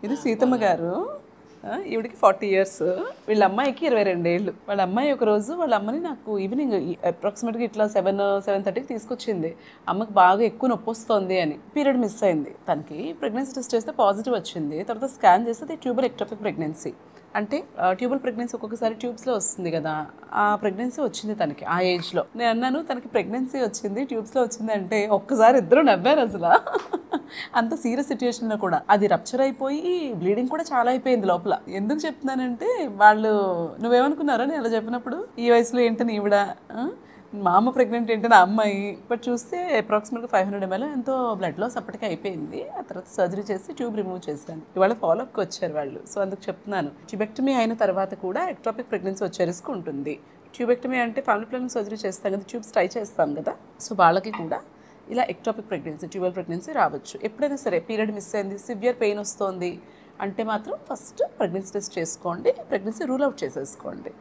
ఇది సీతమ్మ గారు. ఈవిడికి 40 ఇయర్స్. వీళ్ళ అమ్మాయికి 22 ఏళ్ళు. వాళ్ళ అమ్మాయి ఒకరోజు వాళ్ళ అమ్మని నాకు ఈవినింగ్ అప్రాక్సిమేట్గా ఇట్లా 7:30కి తీసుకొచ్చింది. అమ్మకి బాగా ఎక్కువ నొప్పి వస్తుంది అని. పీరియడ్ మిస్ అయింది. తనకి ప్రెగ్నెన్సీ టెస్ట్ చేస్తే పాజిటివ్ వచ్చింది. తర్వాత స్కాన్ చేస్తే అది ట్యూబర్ ఎక్టోపిక్ ప్రెగ్నెన్సీ. అంటే ట్యూబల్ ప్రెగ్నెన్సీ ఒక్కొక్కసారి ట్యూబ్స్లో వస్తుంది కదా, ఆ ప్రెగ్నెన్సీ వచ్చింది తనకి ఆ ఏజ్లో. నేను అన్నాను తనకి ప్రెగ్నెన్సీ వచ్చింది ట్యూబ్స్లో వచ్చింది అంటే ఒక్కసారి ఇద్దరు నవ్వారు అసలు. అంత సీరియస్ సిచ్యుయేషన్లో కూడా అది రప్చర్ అయిపోయి బ్లీడింగ్ కూడా చాలా అయిపోయింది లోపల. ఎందుకు చెప్తున్నానంటే వాళ్ళు నువ్వేమనుకున్నారో నేను అలా చెప్పినప్పుడు ఈ వయసులో ఏంటని ఈవిడ, మా అమ్మ ప్రెగ్నెంట్ ఏంటని ఆ అమ్మాయి. బట్ చూస్తే అప్రాక్సిమేట్గా 500 ml ఎంతో బ్లడ్ లాస్ అప్పటికే అయిపోయింది. ఆ తర్వాత సర్జరీ చేసి ట్యూబ్ రిమూవ్ చేశాను. ఇవాళ ఫాలోఅప్కి వచ్చారు వాళ్ళు. సో అందుకు చెప్తున్నాను, ట్యూబెక్టమీ అయిన తర్వాత కూడా ఎక్టోపిక్ ప్రెగ్నెన్సీ వచ్చే రిస్క్ ఉంటుంది. ట్యూబెక్టమీ అంటే ఫ్యామిలీ ప్లానింగ్ సర్జరీ చేస్తాం కదా, ట్యూబ్స్ ట్రై చేస్తాం కదా, సో వాళ్ళకి కూడా ఇలా ఎక్టోపిక్ ప్రెగ్నెన్సీ ట్యూబల్ ప్రెగ్నెన్సీ రావచ్చు. ఎప్పుడైనా సరే పీరియడ్ మిస్ అయింది, సివియర్ పెయిన్ వస్తుంది అంటే మాత్రం ఫస్ట్ ప్రెగ్నెన్సీ టెస్ట్ చేసుకోండి, ప్రెగ్నెన్సీ రూల్ అవుట్ చేసేసుకోండి.